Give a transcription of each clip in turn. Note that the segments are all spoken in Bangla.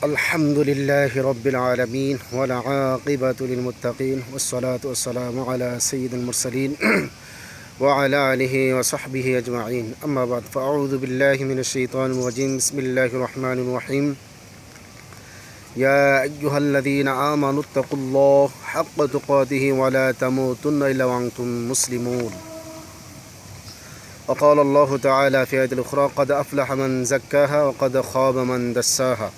الحمد لله رب العالمين والعاقبة للمتقين والصلاة والسلام على سيد المرسلين وعلى آله وصحبه أجمعين. أما بعد، فأعوذ بالله من الشيطان الرجيم. بسم الله الرحمن الرحيم. يا أيها الذين آمنوا اتقوا الله حق تقاته ولا تموتن إلا وأنتم مسلمون. وقال الله تعالى في آية أخرى: قد أفلح من زكاها وقد خاب من دساها.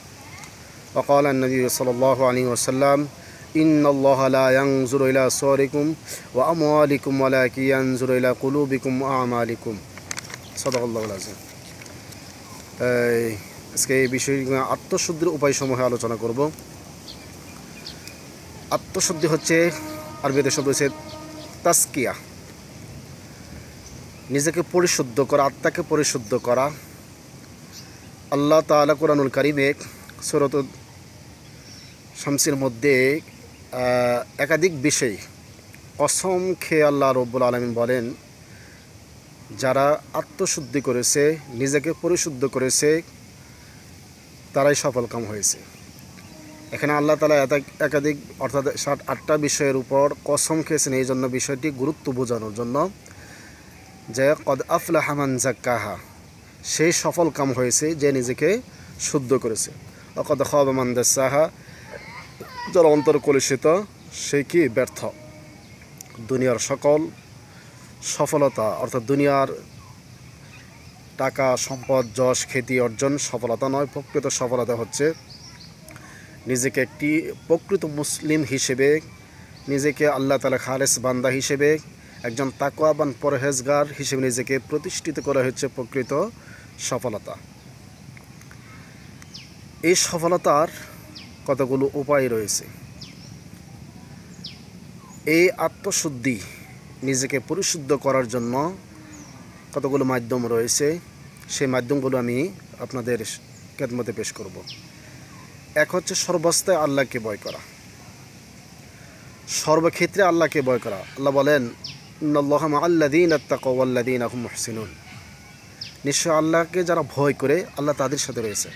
وقال النبي صلى الله عليه وسلم: إن الله لا ينظر إلى صوركم وأموالكم ولكن ينظر إلى قلوبكم وأعمالكم. صدق الله العظيم. আজকে এই বিষয়ে আত্মশুদ্ধির উপায়সমূহে আলোচনা করব। আত্মশুদ্ধি হচ্ছে আরবিতে শব্দ হচ্ছে তাসকিয়া, নিজেকে পরিশুদ্ধ করা, আত্মাকে পরিশুদ্ধ করা। আল্লাহ তাআলা কুরআনুল কারীমে সূরাত শামসের মধ্যে একাধিক বিষয় কসম খেয়ে আল্লাহ রব্বুল আলামিন বলেন, যারা আত্মশুদ্ধি করেছে, নিজেকে পরিশুদ্ধ করেছে, তারাই সফলকাম হয়েছে। এখানে আল্লাহ তাআলা একাধিক অর্থাৎ 7-8টা বিষয়ের উপর কসম খেয়েছেন, এই জন্য বিষয়টি গুরুত্ব বোঝানোর জন্য যে কদ আফলাহা মান যাক্কাহা, সেই সফলকাম হয়েছে যে নিজেকে শুদ্ধ করেছে। কদ খাবা মান দাসাহা, যার অন্তর কলুষিত সে কি ব্যর্থ। দুনিয়ার সকল সফলতা অর্থাৎ দুনিয়ার টাকা সম্পদ যশ খ্যাতি অর্জন সফলতা নয়। প্রকৃত সফলতা হচ্ছে নিজেকে একটি প্রকৃত মুসলিম হিসেবে, নিজেকে আল্লাহ তাআলা খালেস বান্দা হিসেবে, একজন তাকওয়াবান পরহেজগার হিসেবে নিজেকে প্রতিষ্ঠিত করা হচ্ছে প্রকৃত সফলতা। এই সফলতার কতগুলো উপায় রয়েছে। এই আত্মশুদ্ধি নিজেকে পরিশুদ্ধ করার জন্য কতগুলো মাধ্যম রয়েছে, সেই মাধ্যমগুলো আমি আপনাদের খেদমতে পেশ করব। এক হচ্ছে সর্বাবস্থায় আল্লাহকে ভয় করা, সর্বক্ষেত্রে আল্লাহকে ভয় করা। আল্লাহ বলেন, ইন্নাল্লাহা মাআল্লাযীনা ইত্তাকাউ ওয়াল্লাযীনা হুম মুহসিনুন, নিশ্চয় আল্লাহকে যারা ভয় করে আল্লাহ তাদের সাথে রয়েছে।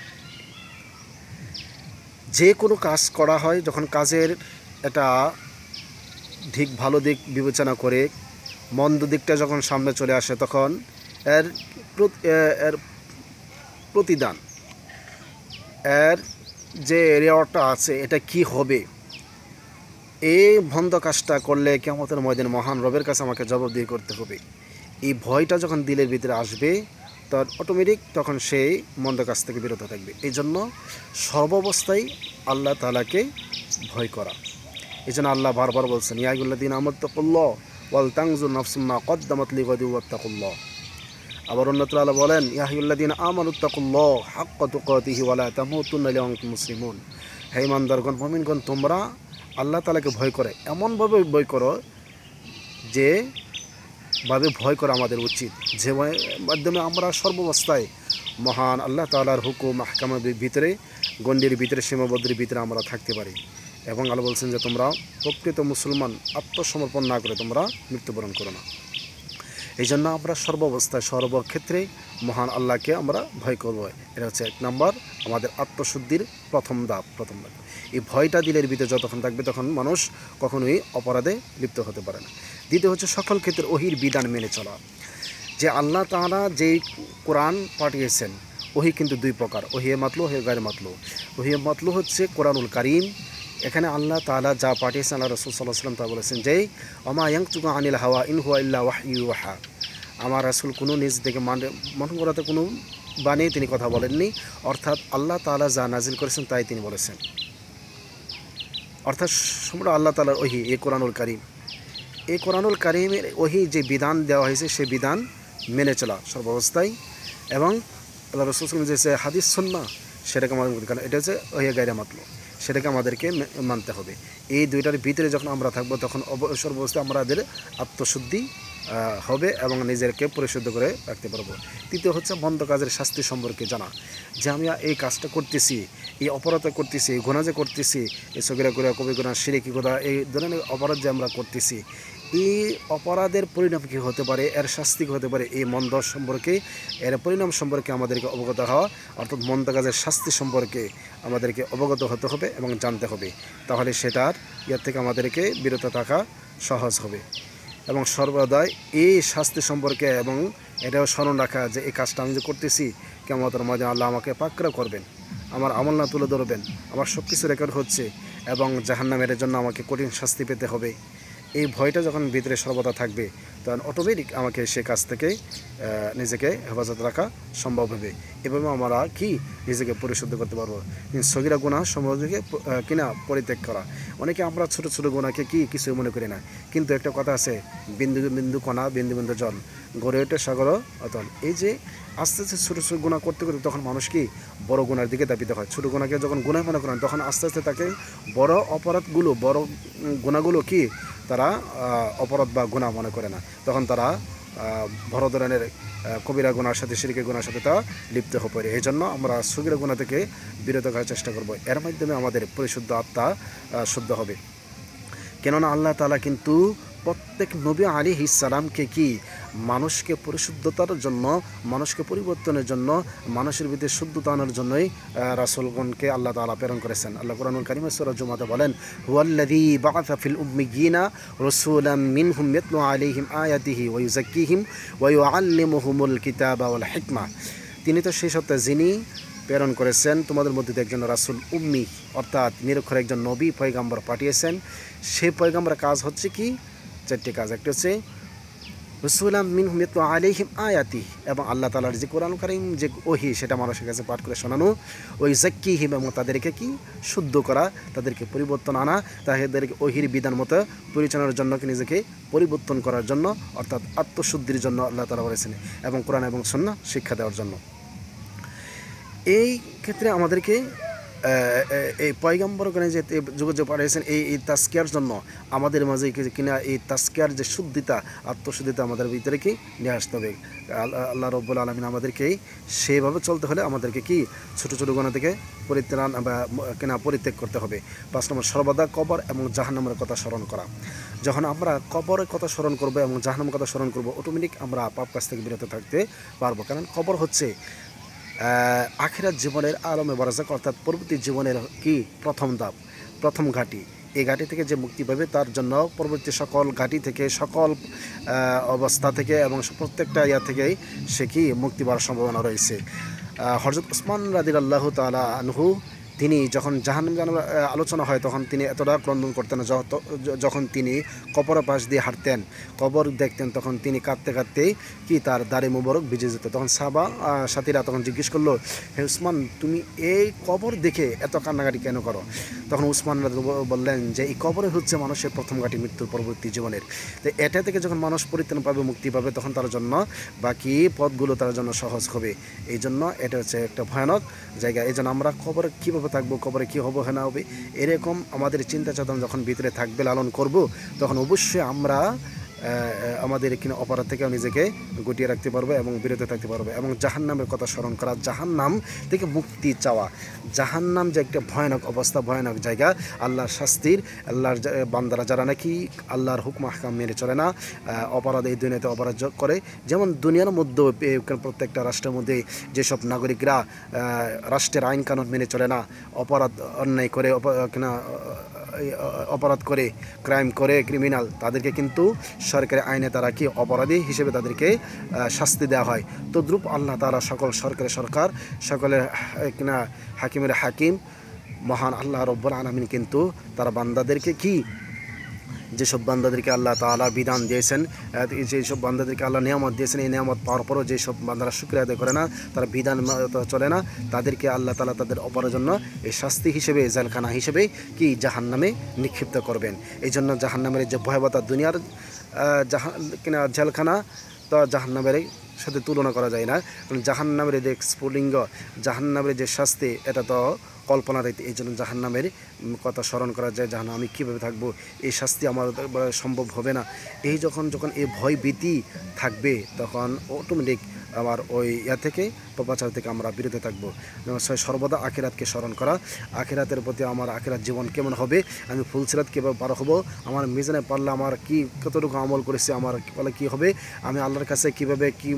যে কোনো কাজ করা হয়, যখন কাজের এটা ভালো দিক বিবেচনা করে মন্দ দিকটা যখন সামনে চলে আসে, তখন এর প্রতিদান, এর যে রেওয়ার্ডটা আছে এটা কি হবে, এই মন্দ কাজটা করলে কিয়ামতের ময়দানে মহান রবের কাছে আমাকে জবাবদিহি করতে হবে, এই ভয়টা যখন দিলের ভিতরে আসবে, তার অটোমেটিক তখন সেই মন্দ কাজ থেকে বিরত থাকবে। এই জন্য সর্বাবস্থায় আল্লাহ তাআলাকে ভয় করা। এই জন্য আল্লাহ বারবার বলছেন, ইয়া আইয়ুহাল্লাযীনা আমানুত্তাকুল্লাহ ওয়াল তানজুর নাফসুম মা কদ্দামাত লিগাদিন ওয়াত্তাকুল্লাহ। আবার অন্যত্র আল্লাহ বলেন, ইয়া আইয়ুহাল্লাযীনা আমানুত্তাকুল্লাহ হাক্কা তুকাতিহি ওয়া লা তামুতুন্না ইল্লা ওয়া আনতুম মুসলিমুন। হে ঈমানদারগণ, মুমিনগণ, তোমরা আল্লাহ তাআলাকে ভয় করে এমনভাবে ভয় করো যে ভাবে ভয় করা আমাদের উচিত, যে মাধ্যমে আমরা সর্বাবস্থায় মহান আল্লাহ তাআলার হুকুম আহকামের ভিতরে, গণ্ডির ভিতরে, সীমাবদ্ধের ভিতরে আমরা থাকতে পারি। এবং আল্লাহ বলছেন যে তোমরা প্রকৃত মুসলমান আত্মসমর্পণ না করে তোমরা মৃত্যুবরণ করো না। এই জন্য আমরা সর্বাবস্থায় সর্বক্ষেত্রে মহান আল্লাহকে আমরা ভয় করব। এটা হচ্ছে 1 নম্বর আমাদের আত্মশুদ্ধির প্রথম ধাপ। এই ভয়টা দিলের ভিতরে যতক্ষণ থাকবে তখন মানুষ কখনোই অপরাধে লিপ্ত হতে পারে না। দ্বিতীয় হচ্ছে সকল ক্ষেত্রে ওহির বিধান মেনে চলা। যে আল্লাহ তাআলা যেই কোরআন পাঠিয়েছেন, ওহি কিন্তু 2 প্রকার, ওহিয়ে মাতলু, ওহিয়ে গায়রে মাতলু। ওহিয়ে মাতলু হচ্ছে কোরআনুল কারীম। এখানে আল্লাহ তাআলা যা পাঠিয়েছেন, আল্লাহ রাসূল সাল্লাল্লাহু আলাইহি ওয়াসাল্লাম তা বলেছেন যে ওমা ইয়ানতিকু আনিল হাওয়া ইন হুয়া ইল্লা ওয়াহয়ু ইউহা। আমার রাসূল কোনো নিজ থেকে মন করাতে কোনো বানিয়ে তিনি কথা বলেননি, অর্থাৎ আল্লাহ তাআলা যা নাজিল করেছেন তাই তিনি বলেছেন। অর্থাৎ সম্পূর্ণ আল্লাহ তাআলার ওহি এই কোরআনুল কারীম। এই কোরআনুল কারীমের ওহি যে বিধান দেওয়া হয়েছে সেই বিধান মেনে চলা সর্বাবস্থায়। এবং আল্লাহ রাসূল সাল্লাল্লাহু আলাইহি ওয়াসাল্লাম যে হাদিস সুন্নাহ সেটাকে আমাদের, কারণ এটা হচ্ছে ওহিয়ে গায়রে মাতলু, সেটাকে আমাদেরকে মানতে হবে। এই দুইটার ভিতরে যখন আমরা থাকবো তখন সর্বাবস্থায় আমাদের আত্মশুদ্ধি হবে এবং নিজেকে পরিশুদ্ধ করে রাখতে পারবো। তৃতীয় হচ্ছে মন্দ কাজের শাস্তি সম্পর্কে জানা, যে আমি এই কাজটা করতেছি, এই অপরাধ করতেছি, এই গুনাহ যে করতেছি, এই সগীরা গুনাহ, কবি গুনাহ, শিরকি গুনাহ, এই ধরনের অপরাধ যে আমরা করতেছি, এই অপরাধের পরিণাম কী হতে পারে, এর শাস্তি কী হতে পারে, এই মন্দ সম্পর্কে, এর পরিণাম সম্পর্কে আমাদেরকে অবগত হওয়া, অর্থাৎ মন্দ কাজের শাস্তি সম্পর্কে আমাদেরকে অবগত হতে হবে এবং জানতে হবে। তাহলে সেটার থেকে আমাদেরকে বিরত থাকা সহজ হবে। এবং সর্বদাই এই শাস্তি সম্পর্কে এবং এটাও স্মরণ রাখা যে এই কাজটা আমি যে করতেছি, কিয়ামতের ময়দানে আল্লাহ আমাকে পাকড়াও করবেন, আমার আমল না তুলে ধরবেন, আমার সব কিছু রেকর্ড হচ্ছে এবং জাহান্নামের জন্য আমাকে কঠিন শাস্তি পেতে হবে। এই ভয়টা যখন ভিতরে সর্বদা থাকবে, তখন অটোমেটিক আমাকে সে কাজ থেকে নিজেকে হেফাজত রাখা সম্ভব হবে। এভাবে আমরা কি নিজেকে পরিশুদ্ধ করতে পারবো। সগীরা গুনাহ সমূহ থেকে কিনা পরিত্যাগ করা। অনেকে আমরা ছোট ছোট গুনাহকে কি কিছু মনে করি না, কিন্তু একটা কথা আছে, বিন্দু বিন্দু কণা বিন্দু বিন্দু জল গড়ে ওঠে সাগর অতল। এই যে আস্তে আস্তে ছোটো ছোটো গুনাহ করতে করতে তখন মানুষ কি বড় গুনার দিকে ধাবিত হয়। ছোটো গুনাহকে যখন গুনাহ মনে করেন, তখন আস্তে আস্তে তাকে বড় অপরাধগুলো, বড় গুনাহগুলো কি তারা অপরাধ বা গুনাহ মনে করে না, তখন তারা বড় ধরনের কবিরা গুনার সাথে শিরকের গুনার সাথে তা লিপ্ত হয়ে পড়ে। এই জন্য আমরা সগীরা গুনাহ থেকে বিরত করার চেষ্টা করব। এর মাধ্যমে আমাদের পরিশুদ্ধ আত্মা শুদ্ধ হবে। কেননা আল্লাহ তাআলা কিন্তু প্রত্যেক নবী আলাইহিস সালামকে কি মানুষকে পরিশুদ্ধতার জন্য, মানুষকে পরিবর্তনের জন্য, মানুষের ভিতরে শুদ্ধতা আনার জন্যই রাসূলগণকে আল্লাহ তাআলা প্রেরণ করেছেন। আল্লাহ কুরআনুল কারীমে সূরা জুমাতে বলেন, হুয়াল্লাযী বা'আসা ফিল উম্মিয়্যিনা রাসূলাম মিনহুম ইয়াতলু আলাইহিম আয়াতিহি ওয়া ইউযাক্কিহিম ওয়া ইউআল্লিমুহুমুল কিতাবা ওয়াল হিকমা। তিনি তো সেই সত্তা যিনি প্রেরণ করেছেন তোমাদের মধ্যে একজন রাসূল উম্মি, অর্থাৎ নিরক্ষর একজন নবী পয়গাম্বর পাঠিয়েছেন। সেই পয়গাম্বরের কাজ হচ্ছে কি, চারটি কাজ। একটা হচ্ছে রাসূলাম মিনহুম ইয়াতলু আলাইহিম আয়াতি, এবং আল্লাহ তাআলার যে কোরআন কারীম যে ওহী সেটা মানুষের কাছে পাঠ করে শোনানো। ওই যাক্কিহিম, এবং তাদেরকে কি শুদ্ধ করা, তাদেরকে পরিবর্তন আনা, তাদেরকে ওহির বিধান মতো পরিচালনার জন্য কি নিজেকে পরিবর্তন করার জন্য, অর্থাৎ আত্মশুদ্ধির জন্য আল্লাহ তাআলা বলেছেন, এবং কোরআন এবং সুন্নাহ শিক্ষা দেওয়ার জন্য। এই ক্ষেত্রে আমাদেরকে এই পয়গম্বরগণে যে যুগে যে পাঠিয়েছেন এই তাজকিয়ার জন্য আমাদের মাঝে কিনা এই তাজকিয়ার যে শুদ্ধিতা, আত্মশুদ্ধিতা আমাদের ভিতরে কি নিয়ে আসতে হবে। আল্লাহ রাব্বুল আলামিন আমাদেরকে সেইভাবে চলতে হলে আমাদেরকে কি ছোটো ছোটো গুনাহ থেকে পরিত্রাণ বা কিনা পরিত্যাগ করতে হবে। 5 নম্বর, সর্বদা কবর এবং জাহান্নামের কথা স্মরণ করা। যখন আমরা কবরের কথা স্মরণ করবো এবং জাহান্নামের কথা স্মরণ করবো, অটোমেটিক আমরা পাপ কাজ থেকে বিরত থাকতে পারবো। কারণ কবর হচ্ছে আখিরাত জীবনের আলমে বারাজাক, অর্থাৎ পরবর্তী জীবনের কি প্রথম ধাপ, প্রথম ঘাঁটি। এই ঘাঁটি থেকে যে মুক্তি পাবে তার জন্য পরবর্তী সকল ঘাঁটি থেকে, সকল অবস্থা থেকে এবং প্রত্যেকটা ইয়া থেকেই সে কি মুক্তি পাওয়ার সম্ভাবনা রয়েছে। হযরত উসমান রাদিয়াল্লাহু তাআলা আনহু, তিনি যখন জাহান্নাম আলোচনা হয় তখন তিনি এতটা ক্রন্দন করতেন, যখন তিনি কবরের পাশ দিয়ে হাঁটতেন, কবর দেখতেন, তখন তিনি কাঁদতে কাঁদতেই কি তার দাড়ি মুবারক ভিজে যেত। তখন সাহাবা সাথীরা তখন জিজ্ঞেস করলো, হে উসমান, তুমি এই কবর দেখে এত কান্নাকাটি কেন করো? তখন উসমান বললেন যে এই কবরে হচ্ছে মানুষের প্রথম ঘাঁটি মৃত্যুর পরবর্তী জীবনের। তো এটা থেকে যখন মানুষ পরিত্রাণ পাবে, মুক্তি পাবে, তখন তার জন্য বাকি পথগুলো তার জন্য সহজ হবে। এই জন্য এটা হচ্ছে একটা ভয়ানক জায়গা। এই জন্য আমরা কবরে কীভাবে থাকবো, কবরে কী হবে না হবে, এরকম আমাদের চিন্তা চেতনা যখন ভিতরে থাকবে, লালন করব, তখন অবশ্যই আমরা আমাদের কিনা অপরাধ থেকেও নিজেকে গুটিয়ে রাখতে পারবো এবং বিরত থাকতে পারবো। এবং জাহান্নামের কথা স্মরণ করা, জাহান্নাম থেকে মুক্তি চাওয়া। জাহান্নাম যে একটা ভয়ানক অবস্থা, ভয়ানক জায়গা, আল্লাহর শাস্তির, আল্লাহর বান্দারা যারা নাকি আল্লাহর হুকুম আহকাম মেনে চলে না, অপরাধ এই দুনিয়াতে অপরাধ করে। যেমন দুনিয়ার মধ্যেও প্রত্যেকটা রাষ্ট্রের মধ্যে যেসব নাগরিকরা রাষ্ট্রের আইন কানুন মেনে চলে না, অপরাধ অন্যায় করে কিনা অপরাধ করে, ক্রাইম করে, ক্রিমিনাল, তাদেরকে কিন্তু সরকারি আইনে তারা কি অপরাধী হিসেবে তাদেরকে শাস্তি দেওয়া হয়। তদ্রূপ আল্লাহ তাআলা সকল সরকারের সরকার, সকলের কিনা হাকিমের হাকিম, মহান আল্লাহ রব্বুল আলামিন কিন্তু তারা বান্দাদেরকে কি, যেসব বান্দাদেরকে আল্লাহ তাআলা বিধান দিয়েছেন, যেসব বান্দাদেরকে আল্লাহ নিয়ামত দিয়েছেন, এই নিয়ামত পাওয়ার পরও যেসব বান্দারা শুকরিয়া আদায় করে না, তারা বিধান চলে না, তাদেরকে আল্লাহ তাআলা তাদের অপরাধের জন্য এই শাস্তি হিসেবে, জেলখানা হিসেবে কি জাহান্নামে নিক্ষিপ্ত করবেন। এই জন্য জাহান্নামের যে ভয়াবহতা, দুনিয়ার কিনা জেলখানা তো জাহান্নামের সাথে তুলনা করা যায় না। কারণ জাহান্নামের যে স্ফুলিঙ্গ, জাহান্নামের যে শাস্তি, এটা তো কল্পনাতীত। এই জন্য জাহান্নামের কথা স্মরণ করা যায়, জাহান্নামে আমি কীভাবে থাকবো, এই শাস্তি আমার সম্ভব হবে না। এই যখন এই ভয় ভীতি থাকবে, তখন অটোমেটিক আবার ওই থেকে পাপাচার থেকে আমরা বিরত থাকবো। সর্বদা আখিরাতকে স্মরণ করা, আখিরাতের প্রতি আমার আখিরাত জীবন কেমন হবে, আমি ফুলসিরাত কীভাবে পার হবো, আমার মিজানে পারলে আমার কি কতটুকু আমল করেছে, আমার পারলে কী হবে, আমি আল্লাহর কাছে কীভাবে কি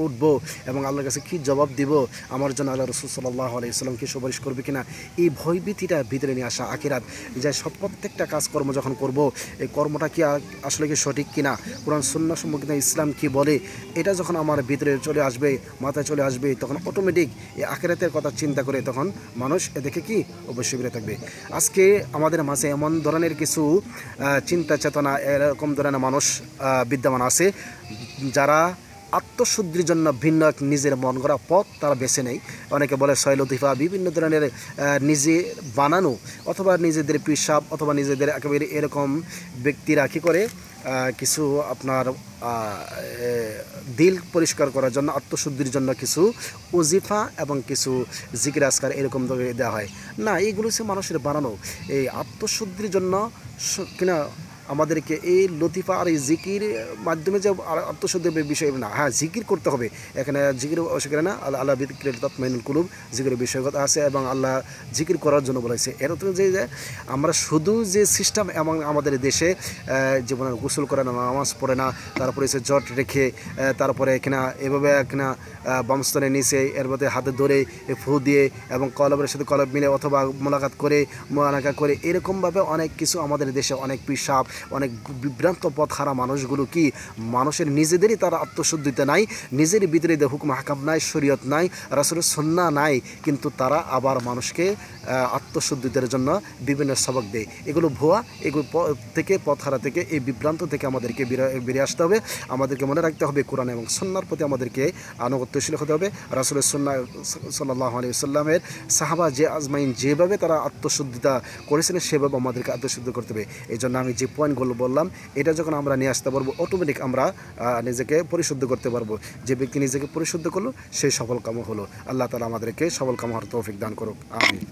উঠবো এবং আল্লাহর কাছে কী জবাব দিব, আমার জন্য আল্লাহ রসুল সাল্লাল্লাহু আলাইহি ওয়াসাল্লাম কি সুপারিশ করবে কিনা, এই ভয়ভীতিটা ভিতরে নিয়ে আসা আখিরাত, যে সব প্রত্যেকটা কাজকর্ম যখন করব এই কর্মটা কি আসলে কি সঠিক কিনা, কোরআন সুন্নাহ সম্পর্কে ইসলাম কি বলে, এটা যখন আমার ভিতরে চলে আসবে, মাথায় চলে আসবে, তখন অটোমেটিক এই আখিরাতের কথা চিন্তা করে তখন মানুষ এদিকে কি অবশ্যই বেড়ে থাকবে। আজকে আমাদের মাঝে এমন ধরনের কিছু চিন্তা চেতনা এরকম ধরনের মানুষ বিদ্যমান আছে যারা আত্মশুদ্ধির জন্য ভিন্ন এক নিজের মন গড়া পথ তারা বেছে নেয়। অনেকে বলে ছয় লতিফা, বিভিন্ন ধরনের নিজে বানানো অথবা নিজেদের পিসাব অথবা নিজেদের একেবারে এরকম ব্যক্তিরা কী করে কিছু আপনার দিল পরিষ্কার করার জন্য আত্মশুদ্ধির জন্য কিছু ওজিফা এবং কিছু জিকির আজকার এরকম দেওয়া হয়। না, এইগুলো হচ্ছে মানুষের বানানো। এই আত্মশুদ্ধির জন্য কিনা আমাদেরকে এই লতিফা আর এই জিকির মাধ্যমে যে আত্মশুদ্ধির বিষয় না, হ্যাঁ জিকির করতে হবে, এখানে জিকির সেখানে না আল্লাহ বিযিকরিল তাতমাইনুল কুলুব, জিকিরের বিষয়গত আছে এবং আল্লাহ জিকির করার জন্য বলেছে। এর অর্থ যে আমরা শুধু যে সিস্টেম এবং আমাদের দেশে জীবনে গোসল করে না, নামাজ পড়ে না, তারপরে এসে জট রেখে তারপরে এখানে এভাবে এখানে বামস্তনের নিচে এর মধ্যে হাতে ধরে ফু দিয়ে এবং কলবের সাথে কলব মিলে অথবা মোলাকাত করে এরকমভাবে অনেক কিছু আমাদের দেশে অনেক পিসাব, অনেক বিভ্রান্ত পথ হারা মানুষগুলো কি মানুষের নিজেদেরই তারা আত্মশুদ্ধিতে নাই, নিজেরই ভিতরে হুকুম হাকাম নাই, শরীয়ত নাই, রাসূলের সুন্নাহ নাই, কিন্তু তারা আবার মানুষকে আত্মশুদ্ধিতের জন্য বিভিন্ন সবক দেয়। এগুলো ভুয়া, এগুলো থেকে পথ হারা থেকে এই বিভ্রান্ত থেকে আমাদেরকে বেরিয়ে আসতে হবে। আমাদেরকে মনে রাখতে হবে কোরআন এবং সুন্নাহর প্রতি আমাদেরকে আনুগত্যশীল হতে হবে। রাসূলের সুন্নাহ সাল্লাল্লাহু আলাইহি ওয়াসাল্লামের সাহাবা যে আজমাইন যেভাবে তারা আত্মশুদ্ধিতা করেছিলেন সেভাবে আমাদেরকে আত্মশুদ্ধ করতে হবে। এই জন্য আমি যে পয়েন্টগুলো বললাম এটা যখন আমরা নিয়ে আসতে পারবো অটোমেটিক আমরা নিজেকে পরিশুদ্ধ করতে পারবো। যে ব্যক্তি নিজেকে পরিশুদ্ধ করলো সেই সফল কাম হলো। আল্লাহ তাআলা আমাদেরকে সফল কাম হওয়ার তৌফিক দান করুক। আমিন।